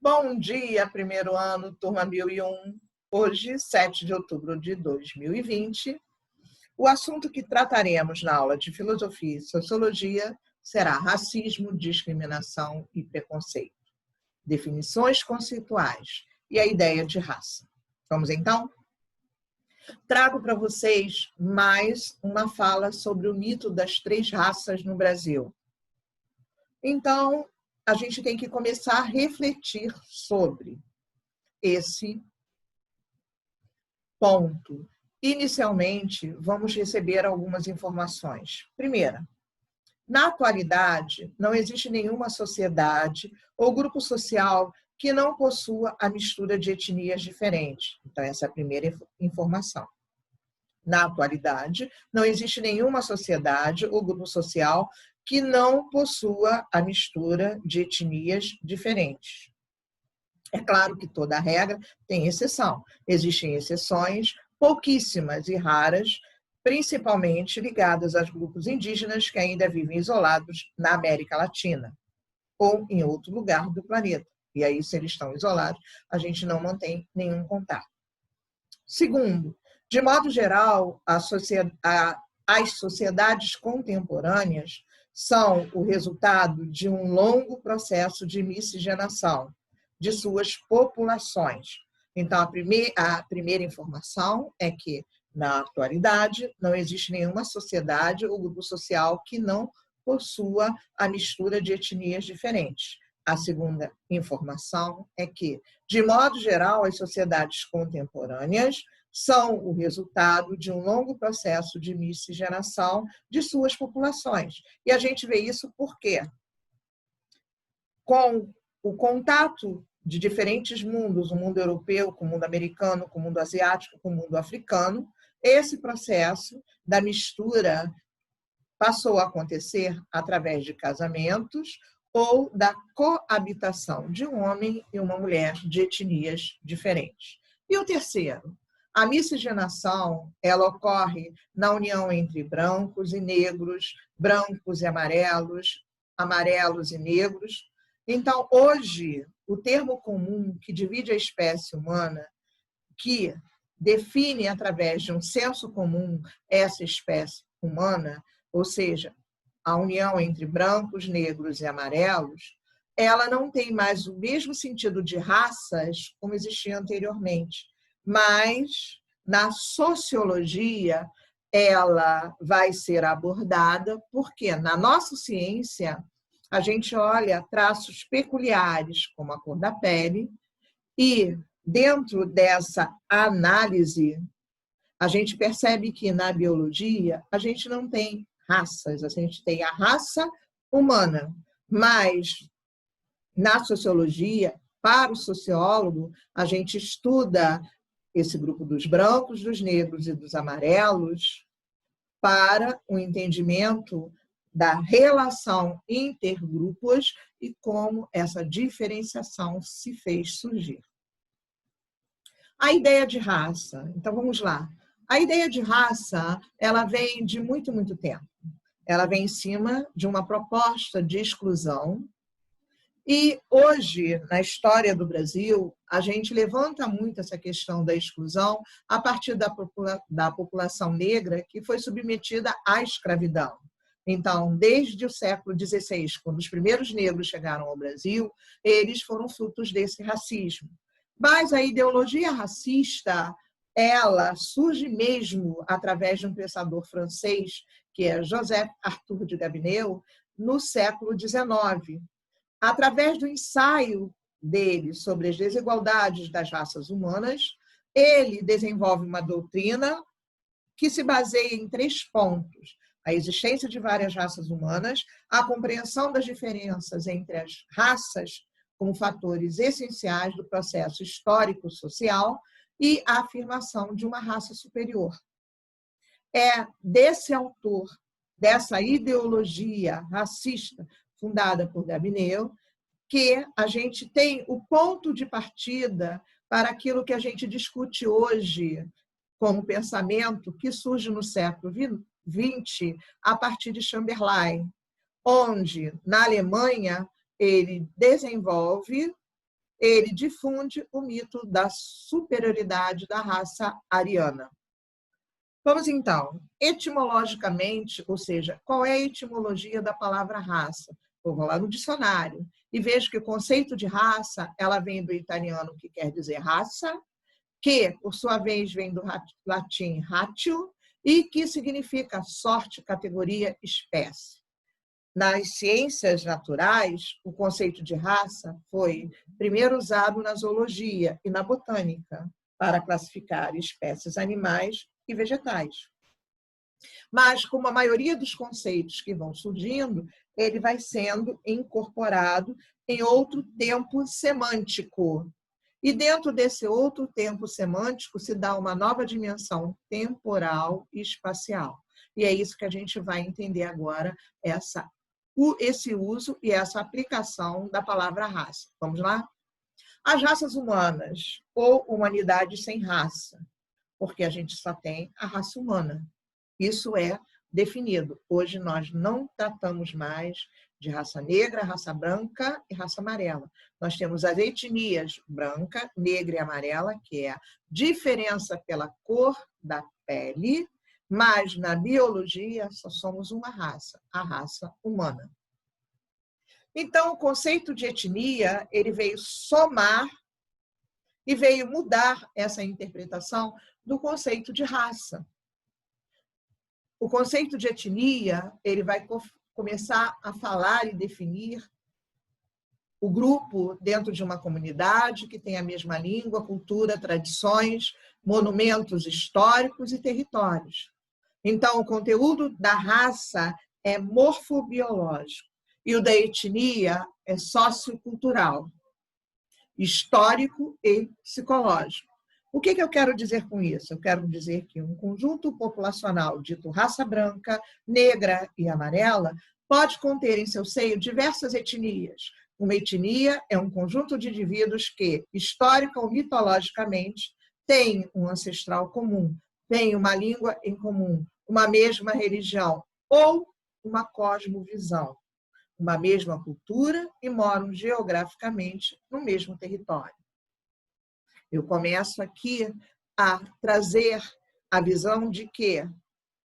Bom dia, primeiro ano, turma 1001. Hoje, 7 de outubro de 2020. O assunto que trataremos na aula de Filosofia e Sociologia será racismo, discriminação e preconceito, definições conceituais e a ideia de raça. Vamos então? Trago para vocês mais uma fala sobre o mito das três raças no Brasil. Então, a gente tem que começar a refletir sobre esse ponto. Inicialmente, vamos receber algumas informações. Primeira, na atualidade, não existe nenhuma sociedade ou grupo social que não possua a mistura de etnias diferentes. Então, essa é a primeira informação. Na atualidade, não existe nenhuma sociedade ou grupo social que não possua a mistura de etnias diferentes. É claro que toda regra tem exceção. Existem exceções, pouquíssimas e raras, principalmente ligadas aos grupos indígenas que ainda vivem isolados na América Latina ou em outro lugar do planeta. E aí, se eles estão isolados, a gente não mantém nenhum contato. Segundo, de modo geral, as sociedades contemporâneas são o resultado de um longo processo de miscigenação de suas populações. Então, a primeira informação é que, na atualidade, não existe nenhuma sociedade ou grupo social que não possua a mistura de etnias diferentes. A segunda informação é que, de modo geral, as sociedades contemporâneas são o resultado de um longo processo de miscigenação de suas populações. E a gente vê isso por quê? Com o contato de diferentes mundos, o mundo europeu com o mundo americano, com o mundo asiático, com o mundo africano, esse processo da mistura passou a acontecer através de casamentos ou da coabitação de um homem e uma mulher de etnias diferentes. E o terceiro, a miscigenação, ela ocorre na união entre brancos e negros, brancos e amarelos, amarelos e negros. Então, hoje, o termo comum que divide a espécie humana, que define através de um senso comum essa espécie humana, ou seja, a união entre brancos, negros e amarelos, ela não tem mais o mesmo sentido de raças como existia anteriormente, mas na sociologia ela vai ser abordada porque na nossa ciência a gente olha traços peculiares, como a cor da pele, e dentro dessa análise, a gente percebe que na biologia a gente não tem raças, a gente tem a raça humana, mas na sociologia, para o sociólogo, a gente estuda esse grupo dos brancos, dos negros e dos amarelos para o entendimento da relação intergrupos e como essa diferenciação se fez surgir. A ideia de raça. Então, vamos lá. A ideia de raça, ela vem de muito, muito tempo. Ela vem em cima de uma proposta de exclusão. E hoje, na história do Brasil, a gente levanta muito essa questão da exclusão a partir da população negra que foi submetida à escravidão. Então, desde o século XVI, quando os primeiros negros chegaram ao Brasil, eles foram frutos desse racismo. Mas a ideologia racista, ela surge mesmo através de um pensador francês, que é Joseph Arthur de Gobineau, no século XIX. Através do ensaio dele sobre as desigualdades das raças humanas, ele desenvolve uma doutrina que se baseia em 3 pontos: a existência de várias raças humanas, a compreensão das diferenças entre as raças como fatores essenciais do processo histórico-social e a afirmação de uma raça superior. É desse autor, dessa ideologia racista fundada por Gobineau, que a gente tem o ponto de partida para aquilo que a gente discute hoje como pensamento que surge no século XX a partir de Chamberlain, onde, na Alemanha, ele desenvolve ele difunde o mito da superioridade da raça ariana. Vamos então, etimologicamente, ou seja, qual é a etimologia da palavra raça? Eu vou lá no dicionário e vejo que o conceito de raça, ela vem do italiano, que quer dizer raça, que, por sua vez, vem do latim ratio, e que significa sorte, categoria, espécie. Nas ciências naturais, o conceito de raça foi primeiro usado na zoologia e na botânica para classificar espécies animais e vegetais. Mas, como a maioria dos conceitos que vão surgindo, ele vai sendo incorporado em outro tempo semântico. E dentro desse outro tempo semântico se dá uma nova dimensão temporal e espacial. E é isso que a gente vai entender agora, esse uso e essa aplicação da palavra raça. Vamos lá? As raças humanas, ou humanidade sem raça, porque a gente só tem a raça humana. Isso é definido. Hoje nós não tratamos mais de raça negra, raça branca e raça amarela. Nós temos as etnias branca, negra e amarela, que é a diferença pela cor da pele, mas na biologia só somos uma raça, a raça humana. Então, o conceito de etnia, ele veio somar e veio mudar essa interpretação do conceito de raça. O conceito de etnia, ele vai começar a falar e definir o grupo dentro de uma comunidade que tem a mesma língua, cultura, tradições, monumentos históricos e territórios. Então, o conteúdo da raça é morfobiológico e o da etnia é sociocultural, histórico e psicológico. O que eu quero dizer com isso? Eu quero dizer que um conjunto populacional dito raça branca, negra e amarela pode conter em seu seio diversas etnias. Uma etnia é um conjunto de indivíduos que, histórica ou mitologicamente, têm um ancestral comum, têm uma língua em comum, uma mesma religião ou uma cosmovisão, uma mesma cultura e moram geograficamente no mesmo território. Eu começo aqui a trazer a visão de que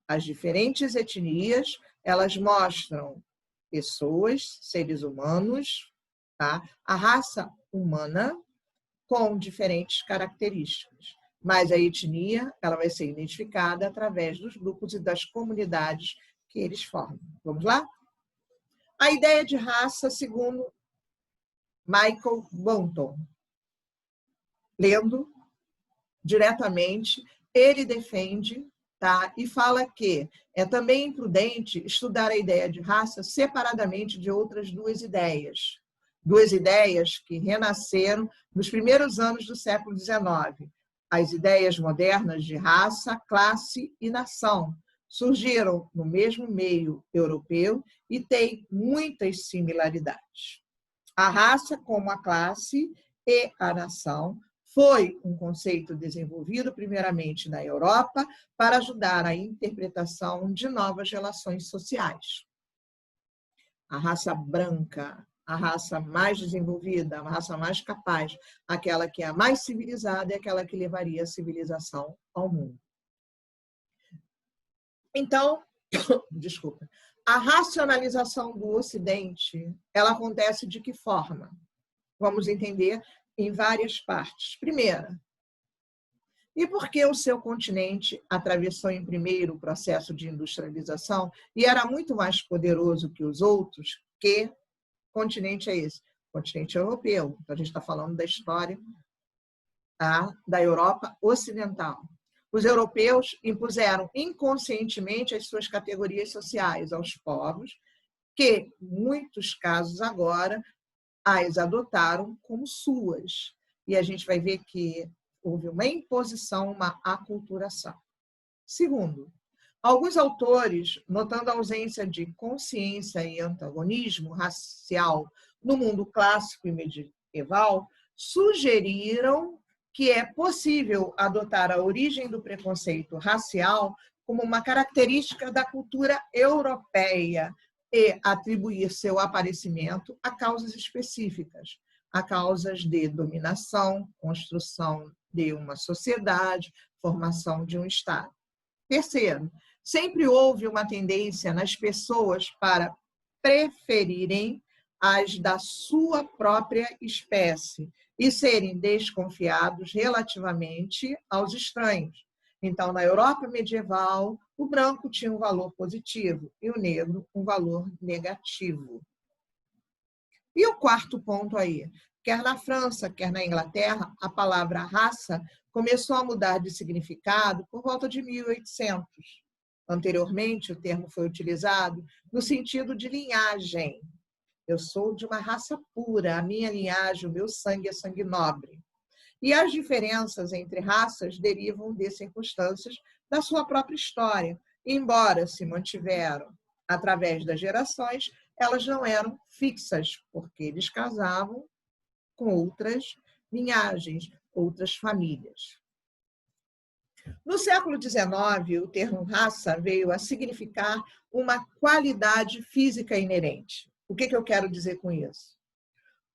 as diferentes etnias, elas mostram pessoas, seres humanos, tá? A raça humana com diferentes características. Mas a etnia, ela vai ser identificada através dos grupos e das comunidades que eles formam. Vamos lá? A ideia de raça, segundo Michael Bunton, lendo diretamente, ele defende, tá? E fala que é também imprudente estudar a ideia de raça separadamente de outras duas ideias que renasceram nos primeiros anos do século XIX. As ideias modernas de raça, classe e nação surgiram no mesmo meio europeu e têm muitas similaridades. A raça, como a classe e a nação, foi um conceito desenvolvido primeiramente na Europa para ajudar a interpretação de novas relações sociais. A raça branca, a raça mais desenvolvida, a raça mais capaz, aquela que é a mais civilizada e aquela que levaria a civilização ao mundo. Então, desculpa, a racionalização do Ocidente, ela acontece de que forma? Vamos entender em várias partes. Primeira, e por que o seu continente atravessou em primeiro o processo de industrialização e era muito mais poderoso que os outros? Que continente é esse? O continente europeu. Então, a gente está falando da história, tá? Da Europa Ocidental. Os europeus impuseram inconscientemente as suas categorias sociais aos povos, que, em muitos casos agora, as adotaram como suas. E a gente vai ver que houve uma imposição, uma aculturação. Segundo, alguns autores, notando a ausência de consciência e antagonismo racial no mundo clássico e medieval, sugeriram que é possível adotar a origem do preconceito racial como uma característica da cultura europeia e atribuir seu aparecimento a causas específicas. a causas de dominação, construção de uma sociedade, formação de um Estado. Terceiro, sempre houve uma tendência nas pessoas para preferirem as da sua própria espécie e serem desconfiados relativamente aos estranhos. Então, na Europa medieval, o branco tinha um valor positivo e o negro um valor negativo. E o quarto ponto aí, quer na França, quer na Inglaterra, a palavra raça começou a mudar de significado por volta de 1800. Anteriormente, o termo foi utilizado no sentido de linhagem. Eu sou de uma raça pura, a minha linhagem, o meu sangue é sangue nobre. E as diferenças entre raças derivam de circunstâncias da sua própria história. Embora se mantiveram através das gerações, elas não eram fixas, porque eles casavam com outras linhagens, outras famílias. No século XIX, o termo raça veio a significar uma qualidade física inerente. O que eu quero dizer com isso?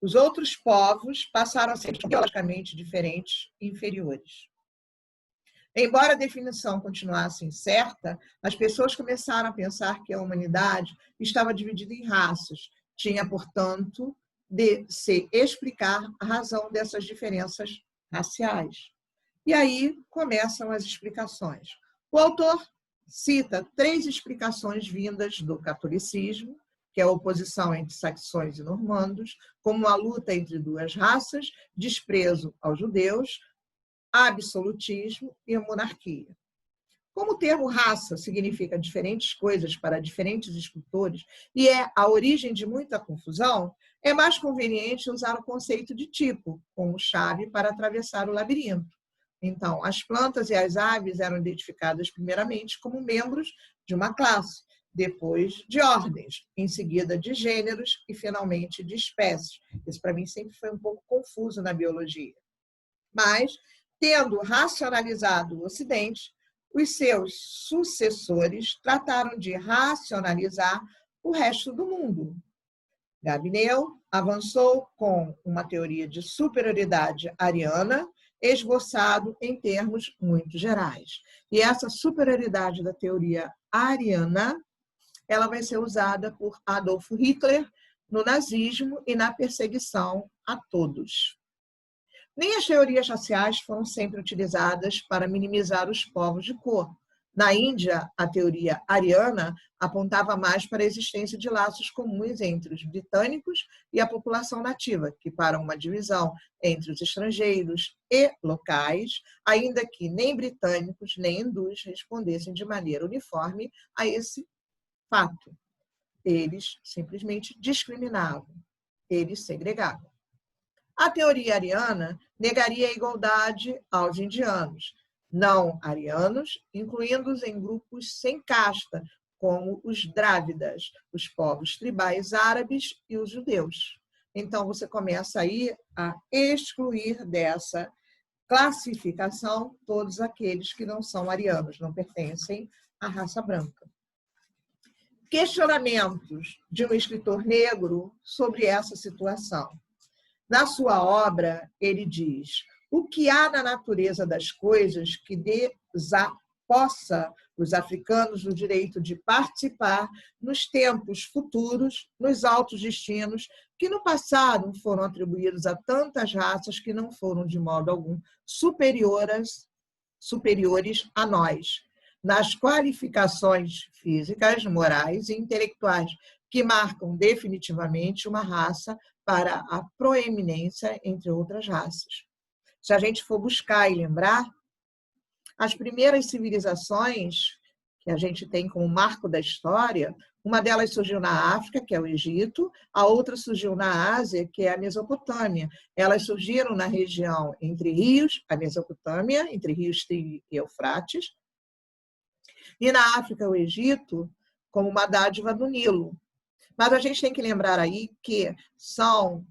Os outros povos passaram a ser biologicamente diferentes e inferiores. Embora a definição continuasse incerta, as pessoas começaram a pensar que a humanidade estava dividida em raças. Tinha, portanto, de se explicar a razão dessas diferenças raciais. E aí começam as explicações. O autor cita 3 explicações vindas do catolicismo, que é a oposição entre saxões e normandos, como a luta entre 2 raças, desprezo aos judeus, absolutismo e monarquia. Como o termo raça significa diferentes coisas para diferentes escritores e é a origem de muita confusão, é mais conveniente usar o conceito de tipo como chave para atravessar o labirinto. Então, as plantas e as aves eram identificadas primeiramente como membros de uma classe, depois de ordens, em seguida de gêneros e, finalmente, de espécies. Isso, para mim, sempre foi um pouco confuso na biologia. Mas, tendo racionalizado o Ocidente, os seus sucessores trataram de racionalizar o resto do mundo. Galileu avançou com uma teoria de superioridade ariana, esboçado em termos muito gerais. E essa superioridade da teoria ariana, ela vai ser usada por Adolf Hitler no nazismo e na perseguição a todos. Nem as teorias raciais foram sempre utilizadas para minimizar os povos de cor. Na Índia, a teoria ariana apontava mais para a existência de laços comuns entre os britânicos e a população nativa, que para uma divisão entre os estrangeiros e locais, ainda que nem britânicos nem hindus respondessem de maneira uniforme a esse fato. Eles simplesmente discriminavam, eles segregavam. A teoria ariana negaria a igualdade aos indianos, não arianos, incluindo-os em grupos sem casta, como os drávidas, os povos tribais árabes e os judeus. Então, você começa aí a excluir dessa classificação todos aqueles que não são arianos, não pertencem à raça branca. Questionamentos de um escritor negro sobre essa situação. Na sua obra, ele diz: o que há na natureza das coisas que desapossa os africanos do direito de participar nos tempos futuros, nos altos destinos que no passado foram atribuídos a tantas raças que não foram de modo algum superiores a nós, nas qualificações físicas, morais e intelectuais que marcam definitivamente uma raça para a proeminência entre outras raças. Se a gente for buscar e lembrar, as primeiras civilizações que a gente tem como marco da história, uma delas surgiu na África, que é o Egito, a outra surgiu na Ásia, que é a Mesopotâmia. Elas surgiram na região entre rios, a Mesopotâmia, entre rios Tigre e Eufrates, e na África, o Egito, como uma dádiva do Nilo. Mas a gente tem que lembrar aí que são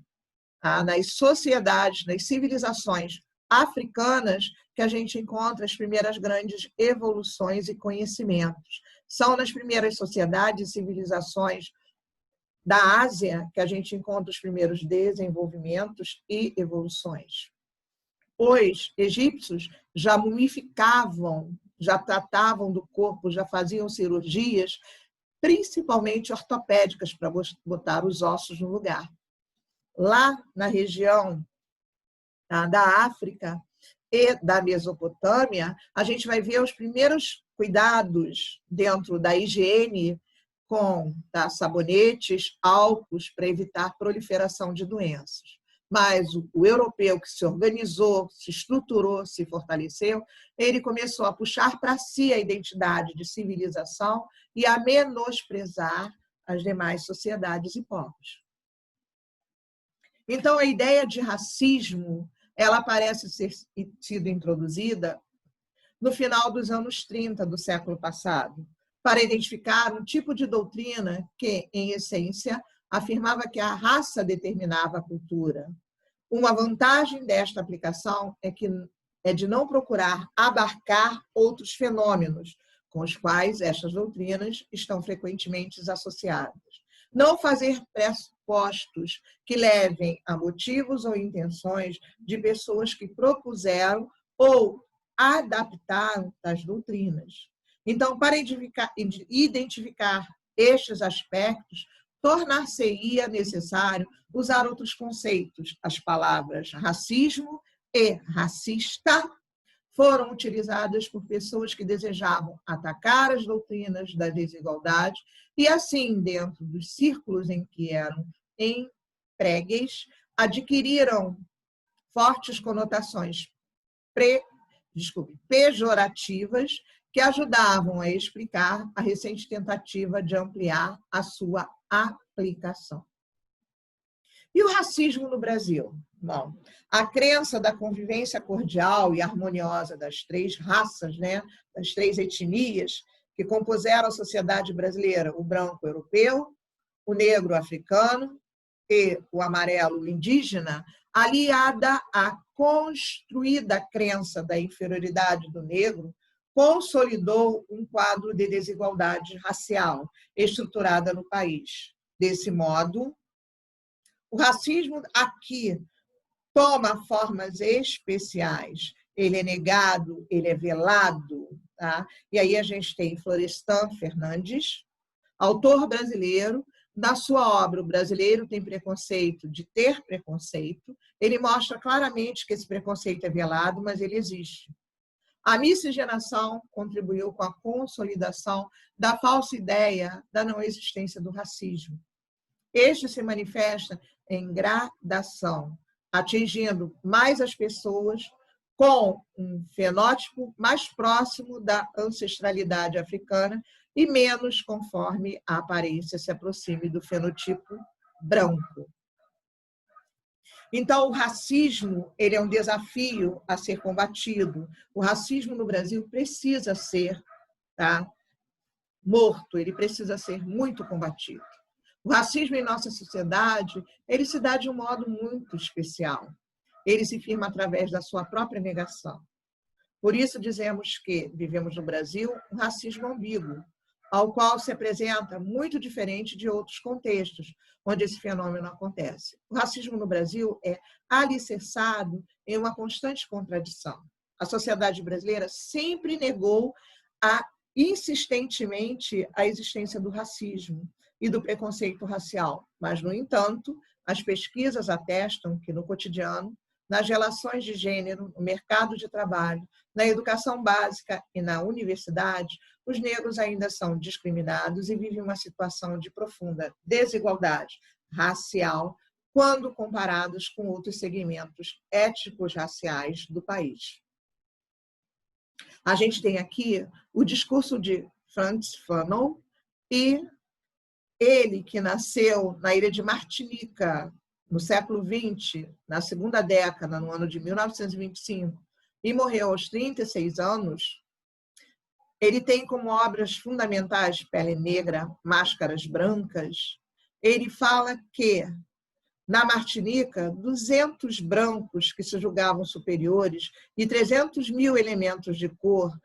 nas sociedades, nas civilizações africanas que a gente encontra as primeiras grandes evoluções e conhecimentos. São nas primeiras sociedades e civilizações da Ásia que a gente encontra os primeiros desenvolvimentos e evoluções. Os egípcios já mumificavam, já tratavam do corpo, já faziam cirurgias, principalmente ortopédicas, para botar os ossos no lugar. Lá na região da África e da Mesopotâmia, a gente vai ver os primeiros cuidados dentro da higiene com sabonetes, álcools, para evitar proliferação de doenças. Mas o europeu que se organizou, se estruturou, se fortaleceu, ele começou a puxar para si a identidade de civilização e a menosprezar as demais sociedades e povos. Então, a ideia de racismo, ela parece ter sido introduzida no final dos anos 30 do século passado, para identificar um tipo de doutrina que, em essência, afirmava que a raça determinava a cultura. Uma vantagem desta aplicação é de não procurar abarcar outros fenômenos com os quais estas doutrinas estão frequentemente associadas. Não fazer pressupostos que levem a motivos ou intenções de pessoas que propuseram ou adaptaram tais doutrinas. Então, para identificar estes aspectos, tornar-se-ia necessário usar outros conceitos. As palavras racismo e racista foram utilizadas por pessoas que desejavam atacar as doutrinas da desigualdade e, assim, dentro dos círculos em que eram empregues, adquiriram fortes conotações pejorativas que ajudavam a explicar a recente tentativa de ampliar a sua aplicação. E o racismo no Brasil? Bom, a crença da convivência cordial e harmoniosa das três raças, das três etnias que compuseram a sociedade brasileira, o branco europeu, o negro africano e o amarelo indígena, aliada à construída crença da inferioridade do negro, consolidou um quadro de desigualdade racial estruturada no país. Desse modo, o racismo aqui toma formas especiais. Ele é negado, ele é velado. Tá? E aí a gente tem Florestan Fernandes, autor brasileiro. Na sua obra, O Brasileiro Tem Preconceito de Ter Preconceito, ele mostra claramente que esse preconceito é velado, mas ele existe. A miscigenação contribuiu com a consolidação da falsa ideia da não existência do racismo. Este se manifesta em gradação, atingindo mais as pessoas com um fenótipo mais próximo da ancestralidade africana e menos conforme a aparência se aproxime do fenotipo branco. Então, o racismo ele é um desafio a ser combatido. O racismo no Brasil precisa ser morto, ele precisa ser muito combatido. O racismo em nossa sociedade, ele se dá de um modo muito especial. Ele se firma através da sua própria negação. Por isso dizemos que vivemos no Brasil um racismo ambíguo, ao qual se apresenta muito diferente de outros contextos onde esse fenômeno acontece. O racismo no Brasil é alicerçado em uma constante contradição. A sociedade brasileira sempre negou insistentemente a existência do racismo e do preconceito racial, mas, no entanto, as pesquisas atestam que no cotidiano, nas relações de gênero, no mercado de trabalho, na educação básica e na universidade, os negros ainda são discriminados e vivem uma situação de profunda desigualdade racial quando comparados com outros segmentos étnicos raciais do país. A gente tem aqui o discurso de Frantz Fanon, e ele, que nasceu na ilha de Martinica, no século XX, na segunda década, no ano de 1925, e morreu aos 36 anos, ele tem como obras fundamentais Pele Negra, Máscaras Brancas. Ele fala que, na Martinica, 200 brancos que se julgavam superiores e 300 mil elementos de cor.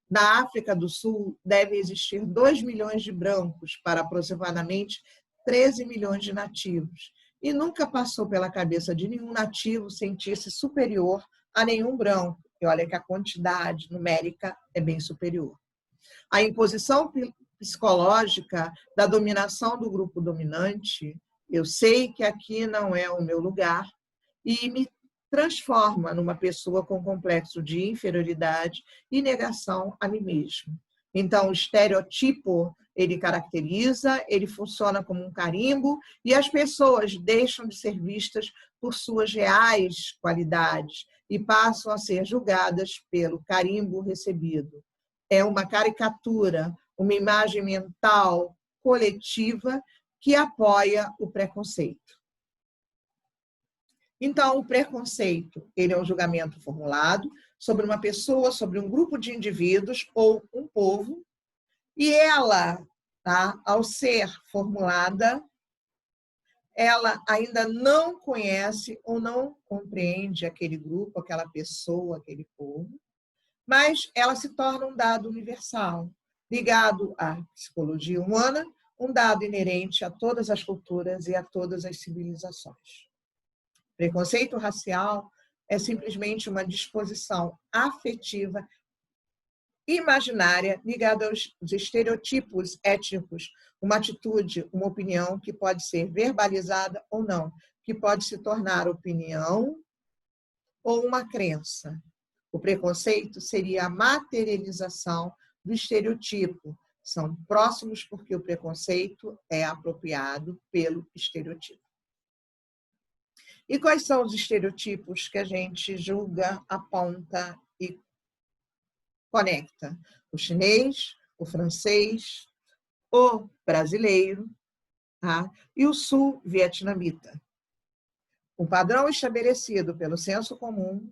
Na África do Sul, deve existir 2 milhões de brancos para aproximadamente 13 milhões de nativos. E nunca passou pela cabeça de nenhum nativo sentir-se superior a nenhum branco. E olha que a quantidade numérica é bem superior. A imposição psicológica da dominação do grupo dominante, eu sei que aqui não é o meu lugar, e me transforma numa pessoa com complexo de inferioridade e negação a mim mesmo. Então, o estereotipo, ele caracteriza, ele funciona como um carimbo e as pessoas deixam de ser vistas por suas reais qualidades e passam a ser julgadas pelo carimbo recebido. É uma caricatura, uma imagem mental coletiva que apoia o preconceito. Então, o preconceito, ele é um julgamento formulado sobre uma pessoa, sobre um grupo de indivíduos ou um povo, e ela, tá, ao ser formulada, ela ainda não conhece ou não compreende aquele grupo, aquela pessoa, aquele povo, mas ela se torna um dado universal, ligado à psicologia humana, um dado inerente a todas as culturas e a todas as civilizações. Preconceito racial é simplesmente uma disposição afetiva imaginária ligada aos estereotipos étnicos, uma atitude, uma opinião que pode ser verbalizada ou não, que pode se tornar opinião ou uma crença. O preconceito seria a materialização do estereotipo. São próximos porque o preconceito é apropriado pelo estereotipo. E quais são os estereotipos que a gente julga, aponta e conecta? O chinês, o francês, o brasileiro, tá? E o sul-vietnamita. O padrão estabelecido pelo senso comum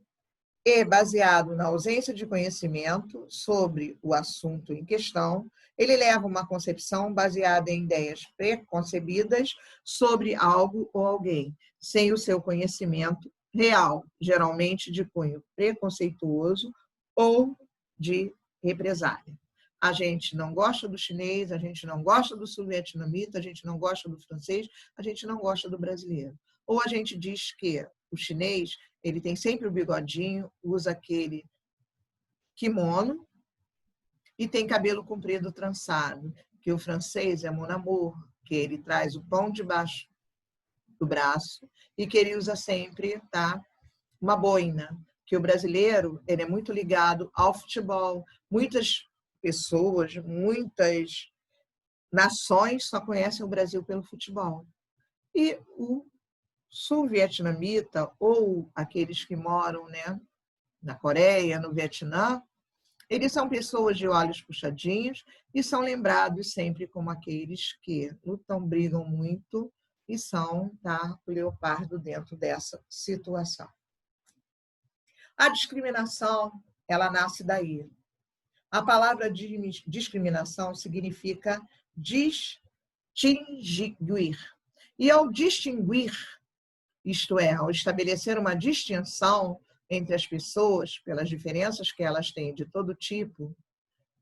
e baseado na ausência de conhecimento sobre o assunto em questão, ele leva uma concepção baseada em ideias preconcebidas sobre algo ou alguém, sem o seu conhecimento real, geralmente de cunho preconceituoso ou de represália. A gente não gosta do chinês, a gente não gosta do sul-vietnamita, a gente não gosta do francês, a gente não gosta do brasileiro. Ou a gente diz que o chinês, ele tem sempre o bigodinho, usa aquele kimono e tem cabelo comprido trançado, que o francês é mon amour, que ele traz o pão debaixo do braço e que ele usa sempre, tá, uma boina, que o brasileiro, ele é muito ligado ao futebol. Muitas pessoas, muitas nações só conhecem o Brasil pelo futebol. E o sul-vietnamita ou aqueles que moram, né, na Coreia, no Vietnã, eles são pessoas de olhos puxadinhos e são lembrados sempre como aqueles que lutam, brigam muito e são, tá, o leopardo dentro dessa situação. A discriminação, ela nasce daí. A palavra discriminação significa distinguir. E ao distinguir, isto é, ao estabelecer uma distinção entre as pessoas, pelas diferenças que elas têm de todo tipo,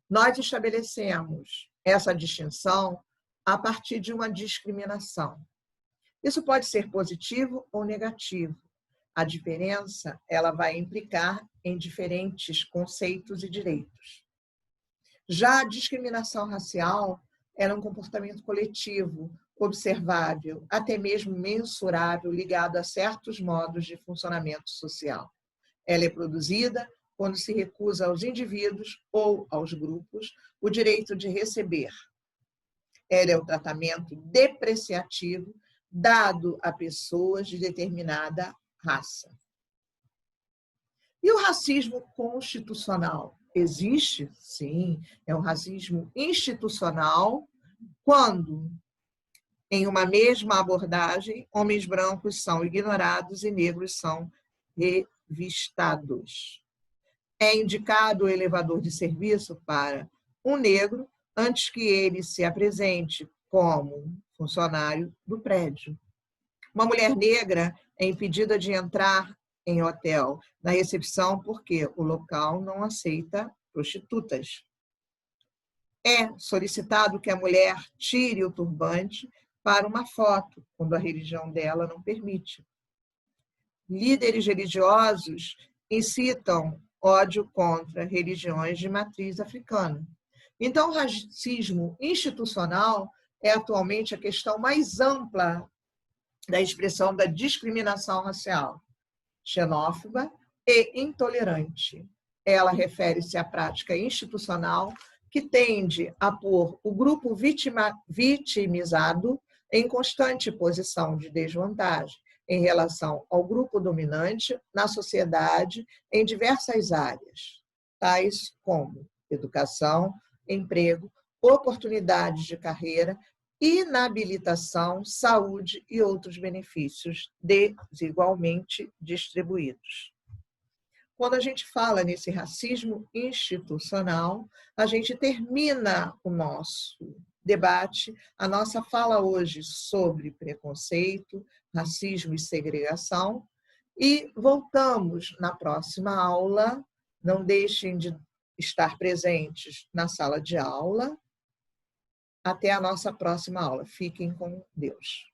nós estabelecemos essa distinção a partir de uma discriminação. Isso pode ser positivo ou negativo. A diferença, ela vai implicar em diferentes conceitos e direitos. Já a discriminação racial era um comportamento coletivo, observável, até mesmo mensurável, ligado a certos modos de funcionamento social. Ela é produzida quando se recusa aos indivíduos ou aos grupos o direito de receber. Ela é o tratamento depreciativo dado a pessoas de determinada raça. E o racismo constitucional? Existe? Sim, é um racismo institucional quando, em uma mesma abordagem, homens brancos são ignorados e negros são revistados. É indicado o elevador de serviço para um negro antes que ele se apresente como funcionário do prédio. Uma mulher negra é impedida de entrar em hotel na recepção porque o local não aceita prostitutas. É solicitado que a mulher tire o turbante para uma foto, quando a religião dela não permite. Líderes religiosos incitam ódio contra religiões de matriz africana. Então, o racismo institucional é atualmente a questão mais ampla da expressão da discriminação racial, xenófoba e intolerante. Ela refere-se à prática institucional que tende a pôr o grupo vitimizado em constante posição de desvantagem em relação ao grupo dominante na sociedade em diversas áreas, tais como educação, emprego, oportunidades de carreira, inabilitação, saúde e outros benefícios desigualmente distribuídos. Quando a gente fala nesse racismo institucional, a gente termina o nosso debate, a nossa fala hoje sobre preconceito, racismo e segregação, e voltamos na próxima aula. Não deixem de estar presentes na sala de aula. Até a nossa próxima aula. Fiquem com Deus.